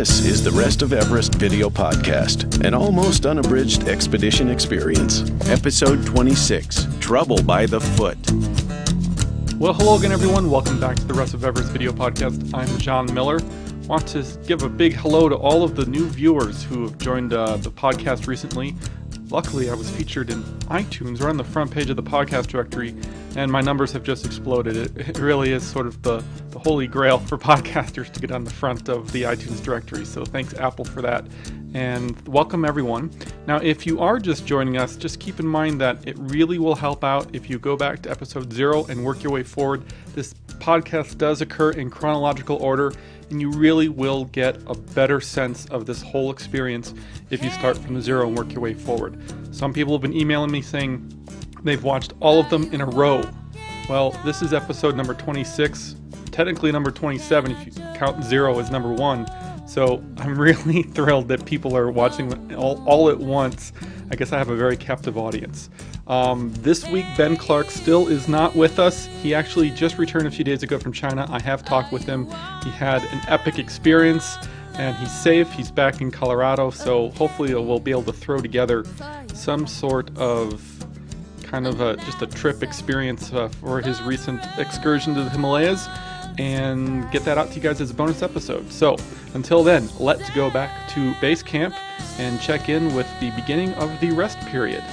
This is the Rest of Everest video podcast, an almost unabridged expedition experience. Episode 26, Trouble by the Foot. Well, hello again, everyone. Welcome back to the Rest of Everest video podcast. I'm John Miller. Want to give a big hello to all of the new viewers who have joined the podcast recently. Luckily, I was featured in iTunes or on the front page of the podcast directory, and my numbers have just exploded. It really is sort of the holy grail for podcasters to get on the front of the iTunes directory, so thanks Apple for that, and welcome everyone. Now, if you are just joining us, just keep in mind that it really will help out if you go back to episode 0 and work your way forward. This podcast does occur in chronological order, and you really will get a better sense of this whole experience if you start from 0 and work your way forward. Some people have been emailing me saying they've watched all of them in a row. Well, this is episode number 26, technically number 27 if you count 0 as number 1. So I'm really thrilled that people are watching all at once. I guess I have a very captive audience. This week, Ben Clark still is not with us. He actually just returned a few days ago from China. I have talked with him. He had an epic experience, and he's safe. He's back in Colorado, so hopefully we'll be able to throw together some sort of kind of just a trip experience for his recent excursion to the Himalayas, and get that out to you guys as a bonus episode. So until then, let's go back to base camp and check in with the beginning of the rest period.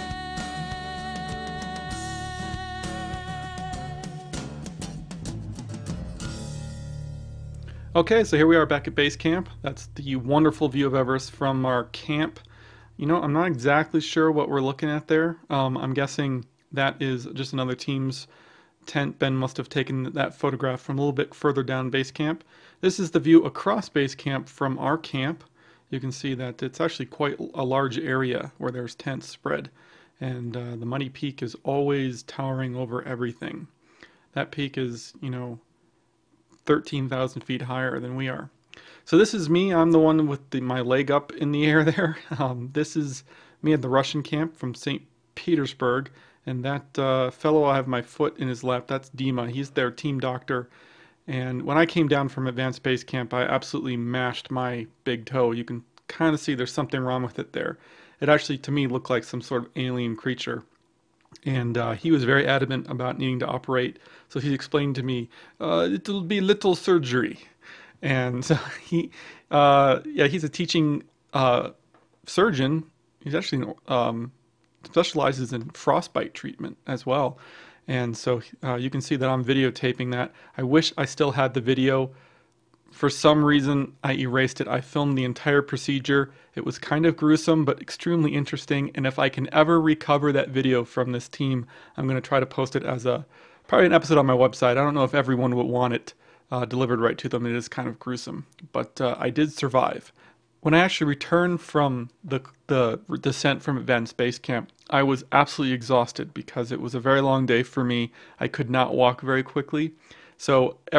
Okay, so here we are back at base camp. That's the wonderful view of Everest from our camp. You know, I'm not exactly sure what we're looking at there. I'm guessing that is just another team's tent. Ben must have taken that photograph from a little bit further down base camp. This is the view across base camp from our camp. You can see that it's actually quite a large area where there's tents spread, and the Muddy Peak is always towering over everything. That peak is, 13,000 feet higher than we are. So this is me. I'm the one with my leg up in the air there. This is me at the Russian camp from St. Petersburg. And that fellow I have my foot in his lap, that's Dima. He's their team doctor. And when I came down from Advanced Base Camp, I absolutely mashed my big toe. You can kind of see there's something wrong with it there. It actually, to me, looked like some sort of alien creature. And he was very adamant about needing to operate. So he explained to me, it'll be little surgery. And so he's a teaching surgeon. He's actually specializes in frostbite treatment as well. And so you can see that I'm videotaping that. I wish I still had the video. For some reason, I erased it. I filmed the entire procedure. It was kind of gruesome, but extremely interesting. And if I can ever recover that video from this team, I'm going to try to post it as probably an episode on my website. I don't know if everyone would want it delivered right to them. It is kind of gruesome, but I did survive. When I actually returned from the descent from Advanced Base Camp, I was absolutely exhausted because it was a very long day for me. I could not walk very quickly. So I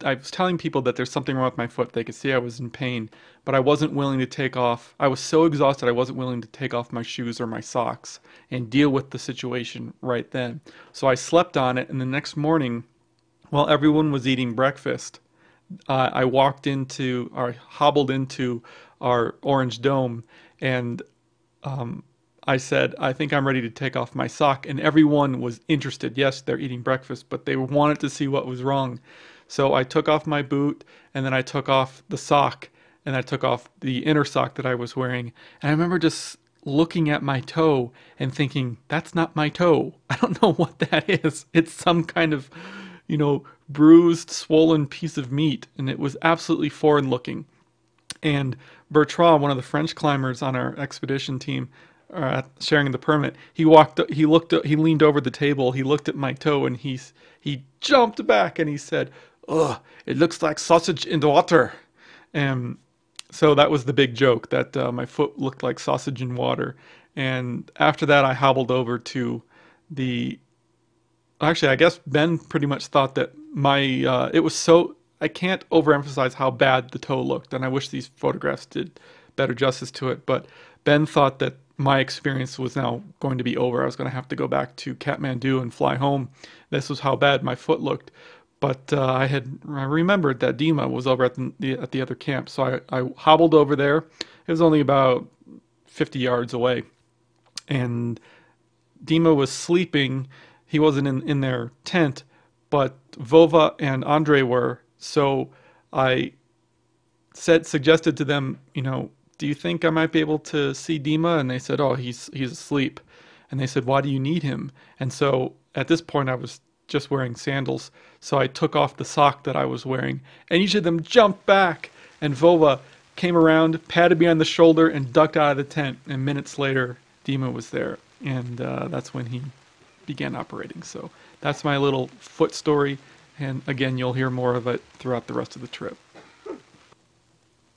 was telling people that there's something wrong with my foot. They could see I was in pain, but I wasn't willing to take off. I was so exhausted I wasn't willing to take off my shoes or my socks and deal with the situation right then. So I slept on it, and the next morning, while everyone was eating breakfast, I hobbled into our orange dome, and I said, I think I'm ready to take off my sock, and everyone was interested. Yes, they're eating breakfast, but they wanted to see what was wrong. So I took off my boot, and then I took off the sock, and I took off the inner sock that I was wearing, and I remember just looking at my toe and thinking, that's not my toe. I don't know what that is. It's some kind of, bruised, swollen piece of meat, and it was absolutely foreign looking. And Bertrand, one of the French climbers on our expedition team, sharing the permit, he leaned over the table, he looked at my toe, and he jumped back and he said, "Ugh, it looks like sausage in the water." And so that was the big joke, that my foot looked like sausage in water. And after that, I hobbled over to actually, I guess Ben pretty much thought that I can't overemphasize how bad the toe looked, and I wish these photographs did better justice to it, but Ben thought that my experience was now going to be over. I was going to have to go back to Kathmandu and fly home. This was how bad my foot looked. But I remembered that Dima was over at the other camp, so I hobbled over there. It was only about 50 yards away, and Dima was sleeping. He wasn't in their tent, but Vova and Andre were. So I suggested to them, do you think I might be able to see Dima? And they said, oh, he's asleep. And they said, why do you need him? And so at this point, I was just wearing sandals. So I took off the sock that I was wearing, and each of them jumped back. And Vova came around, patted me on the shoulder, and ducked out of the tent. And minutes later, Dima was there. And that's when he began operating. So that's my little foot story. And again, you'll hear more of it throughout the rest of the trip.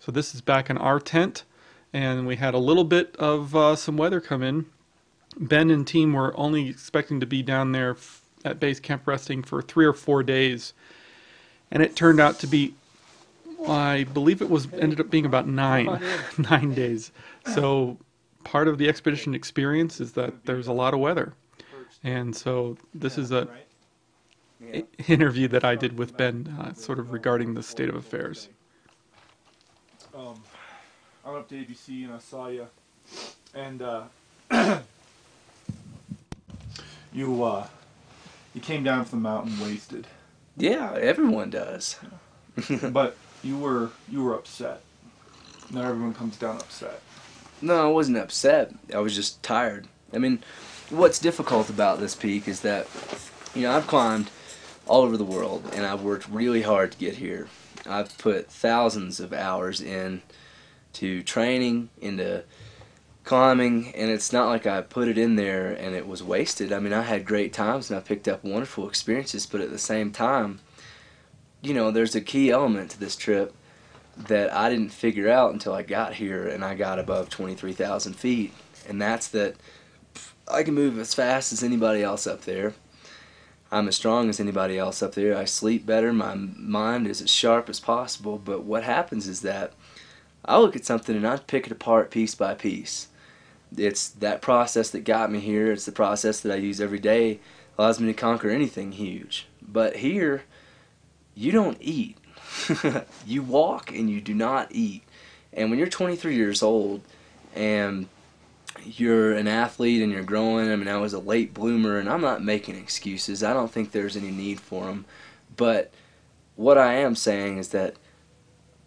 So this is back in our tent, and we had a little bit of some weather come in. Ben and team were only expecting to be down there at base camp resting for 3 or 4 days, and it turned out to be, I believe ended up being about 9 days. So part of the expedition experience is that there's a lot of weather, and so this is a interview that I did with Ben, sort of regarding the state of affairs. I went up to ABC and I saw you, and you came down from the mountain wasted. Yeah, everyone does. But you were upset. Not everyone comes down upset. No, I wasn't upset. I was just tired. I mean, what's difficult about this peak is that, I've climbed all over the world, and I've worked really hard to get here. I've put thousands of hours in to training, into climbing, and it's not like I put it in there and it was wasted. I mean, I had great times and I picked up wonderful experiences, but at the same time, there's a key element to this trip that I didn't figure out until I got here and I got above 23,000 feet, and that's that I can move as fast as anybody else up there. I'm as strong as anybody else up there. I sleep better. My mind is as sharp as possible. But what happens is that I look at something and I pick it apart piece by piece. It's that process that got me here. It's the process that I use every day. Allows me to conquer anything huge. But here, you don't eat. You walk and you do not eat. And when you're 23 years old and you're an athlete and you're growing, I mean, I was a late bloomer, and I'm not making excuses. I don't think there's any need for them. But what I am saying is that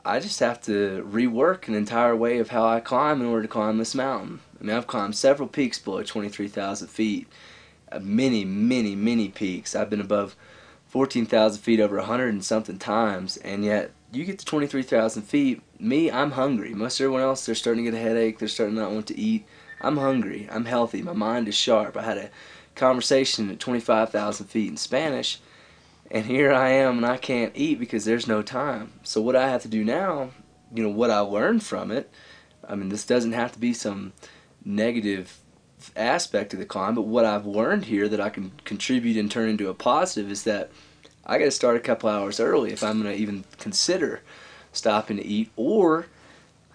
I just have to rework an entire way of how I climb in order to climb this mountain. I mean, I've climbed several peaks below 23,000 feet, many, many, many peaks. I've been above 14,000 feet over 100 and something times, and yet you get to 23,000 feet, me, I'm hungry. Most everyone else, they're starting to get a headache, they're starting to not want to eat. I'm hungry, I'm healthy, my mind is sharp. I had a conversation at 25,000 feet in Spanish, and here I am and I can't eat because there's no time. So what I have to do now, what I learned from it, I mean, this doesn't have to be some negative aspect of the climb, but what I've learned here that I can contribute and turn into a positive is that I got to start a couple hours early if I'm going to even consider stopping to eat, or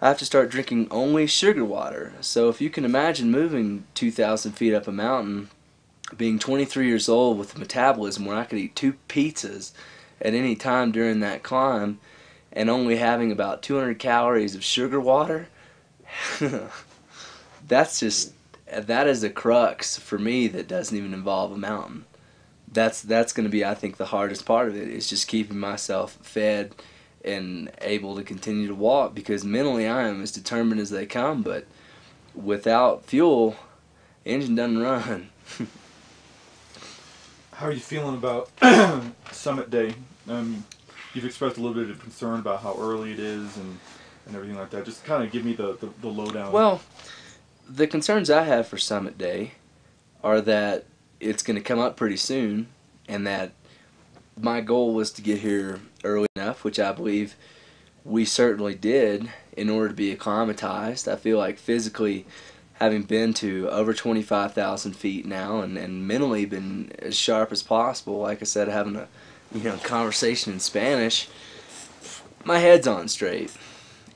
I have to start drinking only sugar water. So if you can imagine moving 2,000 feet up a mountain, being 23 years old with a metabolism where I could eat 2 pizzas at any time during that climb and only having about 200 calories of sugar water, that is a crux for me that doesn't even involve a mountain. That's going to be, I think, the hardest part of it, is just keeping myself fed and able to continue to walk, because mentally I am as determined as they come, but without fuel, the engine doesn't run. How are you feeling about Summit Day? You've expressed a little bit of concern about how early it is and everything like that. Just kind of give me the lowdown. Well, the concerns I have for Summit Day are that it's going to come up pretty soon, and that my goal was to get here early enough, which I believe we certainly did, in order to be acclimatized. I feel like physically, having been to over 25,000 feet now and mentally been as sharp as possible, like I said, having a conversation in Spanish, my head's on straight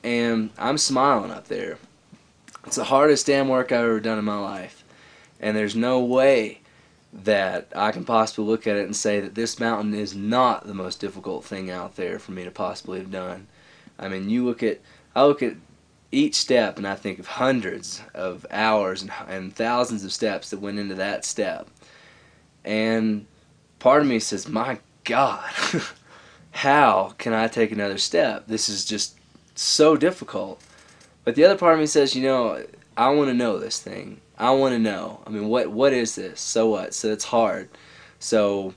and I'm smiling up there. It's the hardest damn work I've ever done in my life, and there's no way that I can possibly look at it and say that this mountain is not the most difficult thing out there for me to possibly have done. I mean, I look at each step and I think of hundreds of hours and thousands of steps that went into that step. And part of me says, my God, how can I take another step? This is just so difficult. But the other part of me says, I want to know this thing. I want to know. I mean, what is this? So what? So it's hard. So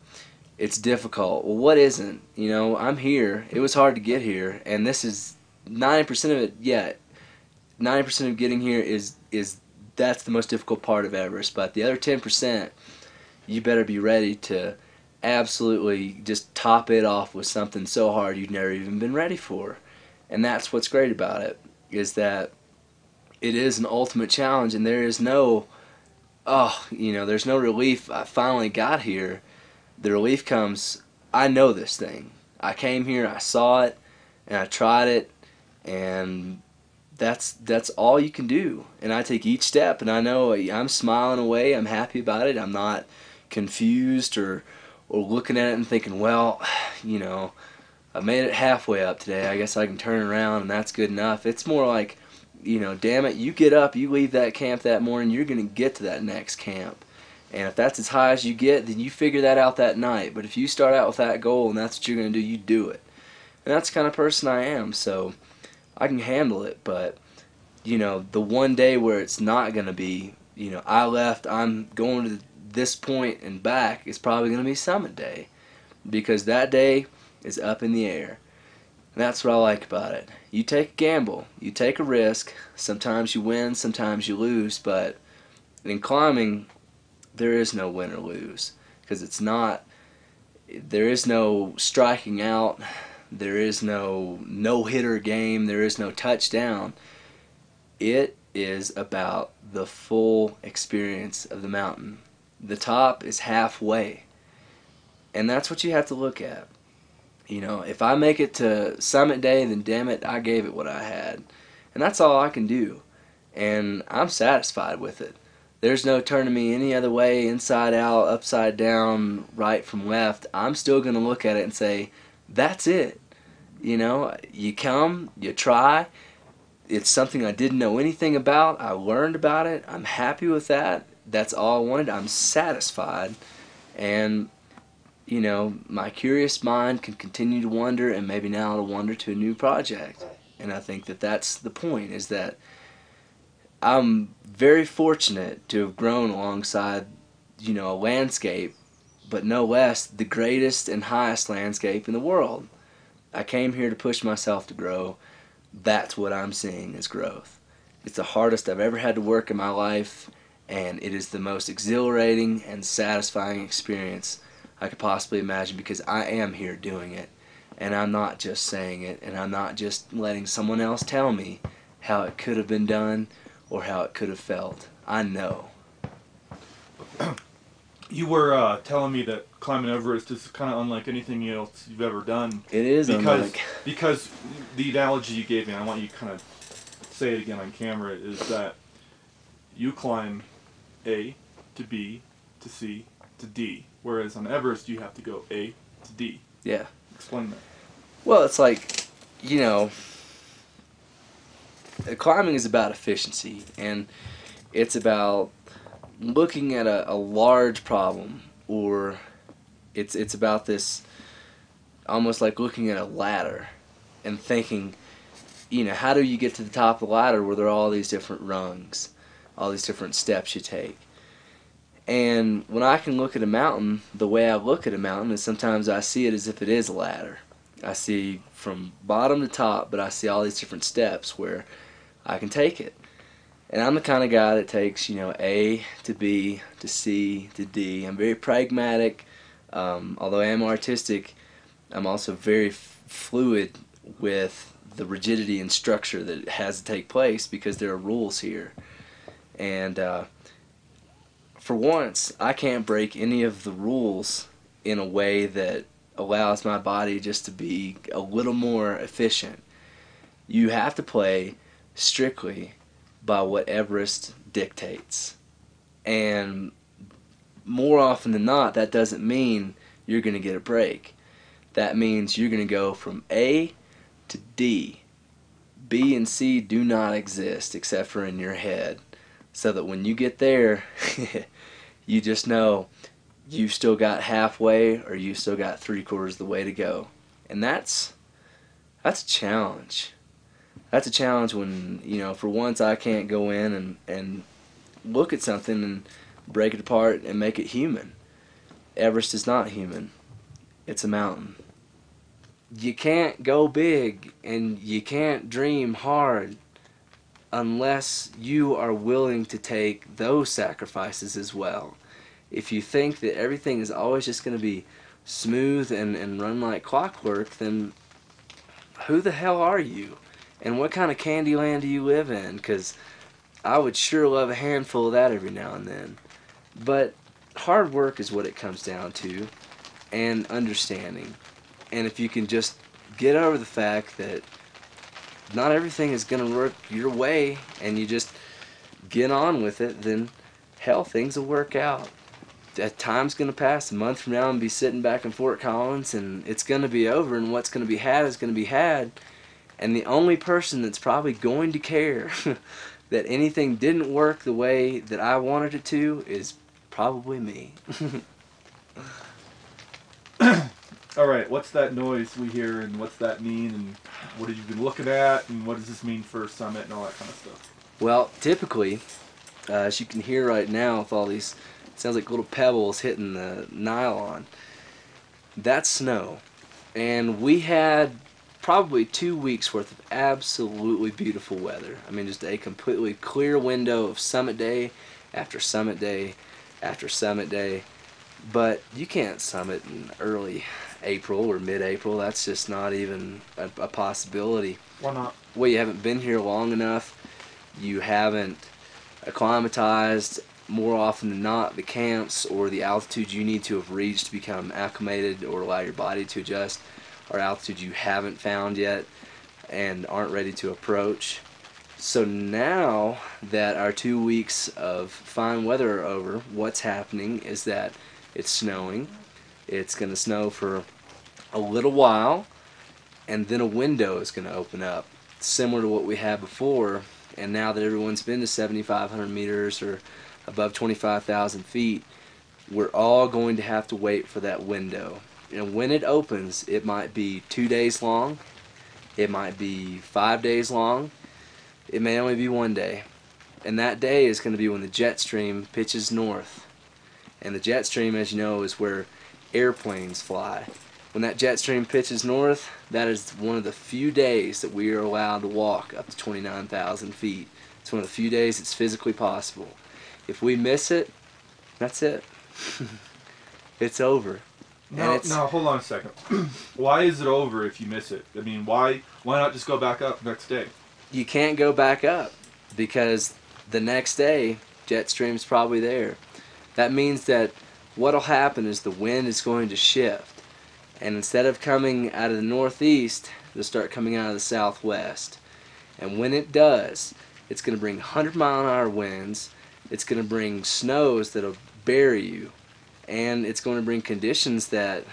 it's difficult. Well, what isn't? I'm here. It was hard to get here, and this is 90% of it. Yeah, 90% of getting here is that's the most difficult part of Everest. But the other 10%, you better be ready to absolutely just top it off with something so hard you've never even been ready for. And that's what's great about it, is that it is an ultimate challenge, and there is no, there's no relief. I finally got here. The relief comes, I know this thing. I came here, I saw it, and I tried it, and that's all you can do. And I take each step, and I know I'm smiling away. I'm happy about it. I'm not confused or looking at it and thinking, well, I made it halfway up today. I guess I can turn around, and that's good enough. It's more like, damn it, you get up, you leave that camp that morning, you're going to get to that next camp. And if that's as high as you get, then you figure that out that night. But if you start out with that goal and that's what you're going to do, you do it. And that's the kind of person I am, so I can handle it. But, the one day where it's not going to be, I left, I'm going to this point and back, is probably going to be summit day. Because that day is up in the air. And that's what I like about it. You take a gamble, you take a risk. Sometimes you win, sometimes you lose, but in climbing, there is no win or lose, because there is no striking out, there is no no-hitter game, there is no touchdown. It is about the full experience of the mountain. The top is halfway, and that's what you have to look at. If I make it to summit day, then damn it, I gave it what I had. And that's all I can do. And I'm satisfied with it. There's no turning me any other way, inside out, upside down, right from left. I'm still going to look at it and say, that's it. You come, you try. It's something I didn't know anything about. I learned about it. I'm happy with that. That's all I wanted. I'm satisfied. And my curious mind can continue to wonder, and maybe now to wander to a new project. And I think that that's the point, is that I'm very fortunate to have grown alongside, a landscape, but no less the greatest and highest landscape in the world. I came here to push myself to grow. That's what I'm seeing as growth. It's the hardest I've ever had to work in my life, and it is the most exhilarating and satisfying experience I could possibly imagine, because I am here doing it, and I'm not just saying it, and I'm not just letting someone else tell me how it could have been done or how it could have felt. I know. You were telling me that climbing Everest is kind of unlike anything else you've ever done. It is because the analogy you gave me, I want you to kind of say it again on camera, is that you climb A to B to C to D. Whereas on Everest, you have to go A to D. Yeah. Explain that. Well, it's like, climbing is about efficiency, and it's about looking at a large problem, or it's about this, almost like looking at a ladder and thinking, how do you get to the top of the ladder where there are all these different rungs, all these different steps you take. And when I can look at a mountain, the way I look at a mountain is sometimes I see it as if it is a ladder. I see from bottom to top, but I see all these different steps where I can take it. And I'm the kind of guy that takes, A to B to C to D. I'm very pragmatic. Although I am artistic, I'm also very fluid with the rigidity and structure that has to take place, because there are rules here. And for once, I can't break any of the rules in a way that allows my body just to be a little more efficient. You have to play strictly by what Everest dictates. And more often than not, that doesn't mean you're going to get a break. That means you're going to go from A to D. B and C do not exist except for in your head. So that when you get there, you just know you've still got halfway or you've still got 3/4 of the way to go. And that's a challenge. That's a challenge when, for once I can't go in and look at something and break it apart and make it human. Everest is not human. It's a mountain. You can't go big and you can't dream hard unless you are willing to take those sacrifices as well. If you think that everything is always just going to be smooth and run like clockwork, then who the hell are you? And what kind of candy land do you live in? Because I would sure love a handful of that every now and then. But hard work is what it comes down to, and understanding. And if you can just get over the fact that not everything is going to work your way, and you just get on with it, then hell, things will work out. That time's going to pass. A month from now, and be sitting back in Fort Collins, and it's going to be over, and what's going to be had is going to be had. And the only person that's probably going to care that anything didn't work the way that I wanted it to is probably me. All right, what's that noise we hear, and what's that mean, and what have you been looking at, and what does this mean for Summit and all that kind of stuff? Well, typically, as you can hear right now with all these, it sounds like little pebbles hitting the nylon. That's snow. And we had probably 2 weeks worth of absolutely beautiful weather. I mean, just a completely clear window of summit day after summit day after summit day. But you can't summit in early April or mid-April. That's just not even a possibility. Why not? Well, you haven't been here long enough. You haven't acclimatized, more often than not, the camps or the altitude you need to have reached to become acclimated or allow your body to adjust, or altitude you haven't found yet and aren't ready to approach. So now that our 2 weeks of fine weather are over, what's happening is that it's snowing. It's going to snow for a little while, and then a window is going to open up, similar to what we had before. And now that everyone's been to 7,500 meters or above 25,000 feet, we're all going to have to wait for that window. And when it opens, it might be 2 days long, it might be 5 days long, it may only be 1 day. And that day is going to be when the jet stream pitches north. And the jet stream, as you know, is where airplanes fly. When that jet stream pitches north, that is one of the few days that we are allowed to walk up to 29,000 feet. It's one of the few days it's physically possible. If we miss it, that's it. It's over. No, hold on a second. Why is it over if you miss it? I mean, why not just go back up next day? You can't go back up because the next day, jet stream's probably there. That means that what'll happen is the wind is going to shift. And instead of coming out of the northeast, it'll start coming out of the southwest. And when it does, it's going to bring 100-mile-an-hour winds. It's going to bring snows that'll bury you. And it's going to bring conditions that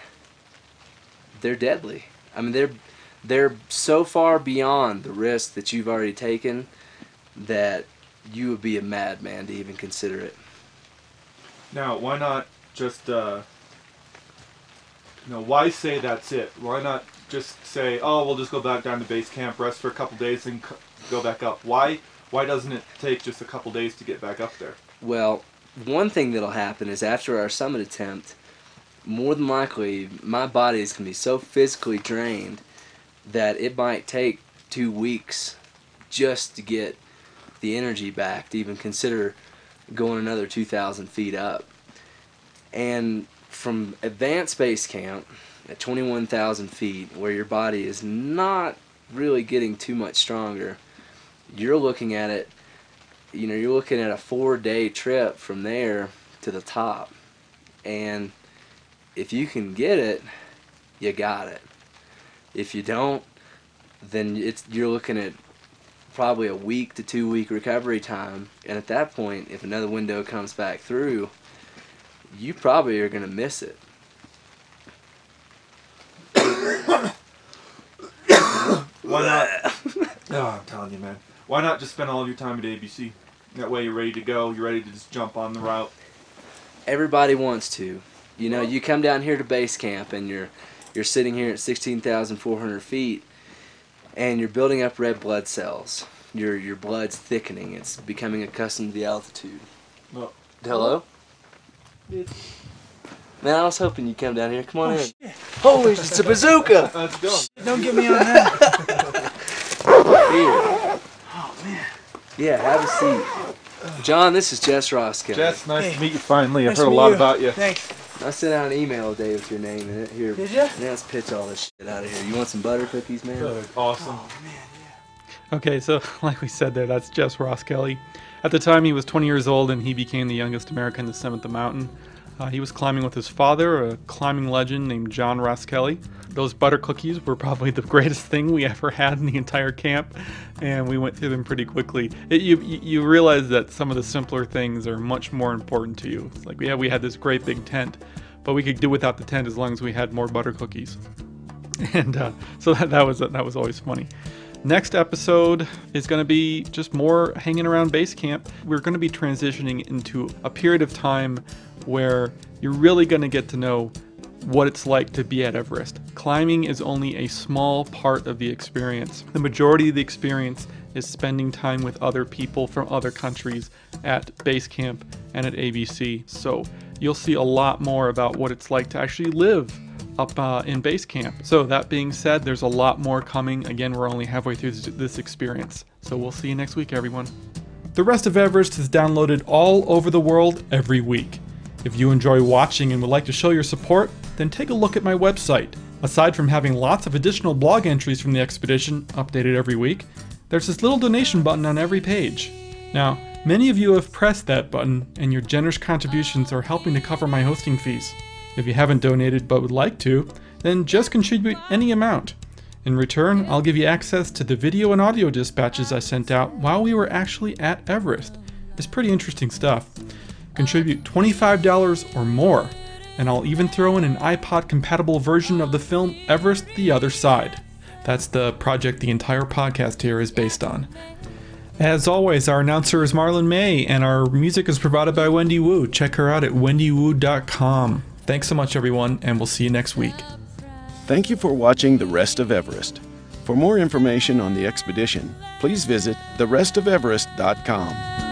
they're deadly. I mean, they're so far beyond the risk that you've already taken that you would be a madman to even consider it. Now, why not just, why say that's it? Why not just say, oh, we'll just go back down to base camp, rest for a couple days, and go back up? Why doesn't it take just a couple days to get back up there? Well, one thing that'll happen is after our summit attempt, more than likely, my body is going to be so physically drained that it might take 2 weeks just to get the energy back to even consider going another 2,000 feet up. And from advanced base camp at 21,000 feet, where your body is not really getting too much stronger, you're looking at it, you're looking at a 4-day trip from there to the top. And if you can get it, you got it. If you don't, then you're looking at probably a 1 to 2 week recovery time. And at that point, if another window comes back through, you probably are going to miss it. Why not? No, I'm telling you, man. Why not just spend all of your time at ABC? That way you're ready to go. You're ready to just jump on the route. Everybody wants to. You know, you come down here to base camp and you're sitting here at 16,400 feet and you're building up red blood cells. Your blood's thickening. It's becoming accustomed to the altitude. Oh. Hello? Man, I was hoping you'd come down here. Come on in. Shit. Holy, it's a bazooka! Let's go. Don't get me on that. Here. Oh, man. Yeah, have a seat. John, this is Jess Roscoe. Jess, nice to meet you finally. Nice I've heard to a meet lot you. about you. Thanks. I sent out an email today with your name in it. Here. Did ya? Now let's pitch all this shit out of here. You want some butter cookies, man? Good. Awesome. Oh, man, Okay, so like we said there, that's Jess Ross Kelly. At the time, he was 20 years old, and he became the youngest American to summit the mountain. He was climbing with his father, a climbing legend named John Ross Kelly. Those butter cookies were probably the greatest thing we ever had in the entire camp, and we went through them pretty quickly. You realize that some of the simpler things are much more important to you. It's like, yeah, we had this great big tent, but we could do without the tent as long as we had more butter cookies. And so that was always funny. Next episode is going to be just more hanging around base camp. We're going to be transitioning into a period of time where you're really going to get to know what it's like to be at Everest. Climbing is only a small part of the experience. The majority of the experience is spending time with other people from other countries at base camp and at ABC. So you'll see a lot more about what it's like to actually live up in base camp. So that being said, there's a lot more coming. Again, we're only halfway through this experience. So we'll see you next week, everyone. The Rest of Everest is downloaded all over the world every week. If you enjoy watching and would like to show your support, then take a look at my website. Aside from having lots of additional blog entries from the expedition updated every week, there's this little donation button on every page. Now, many of you have pressed that button, and your generous contributions are helping to cover my hosting fees. If you haven't donated but would like to, then just contribute any amount. In return, I'll give you access to the video and audio dispatches I sent out while we were actually at Everest. It's pretty interesting stuff. Contribute $25 or more, and I'll even throw in an iPod-compatible version of the film Everest: The Other Side. That's the project the entire podcast here is based on. As always, our announcer is Marlon May, and our music is provided by Wendy Wu. Check her out at wendywoo.com. Thanks so much, everyone, and we'll see you next week. Thank you for watching The Rest of Everest. For more information on the expedition, please visit therestofeverest.com.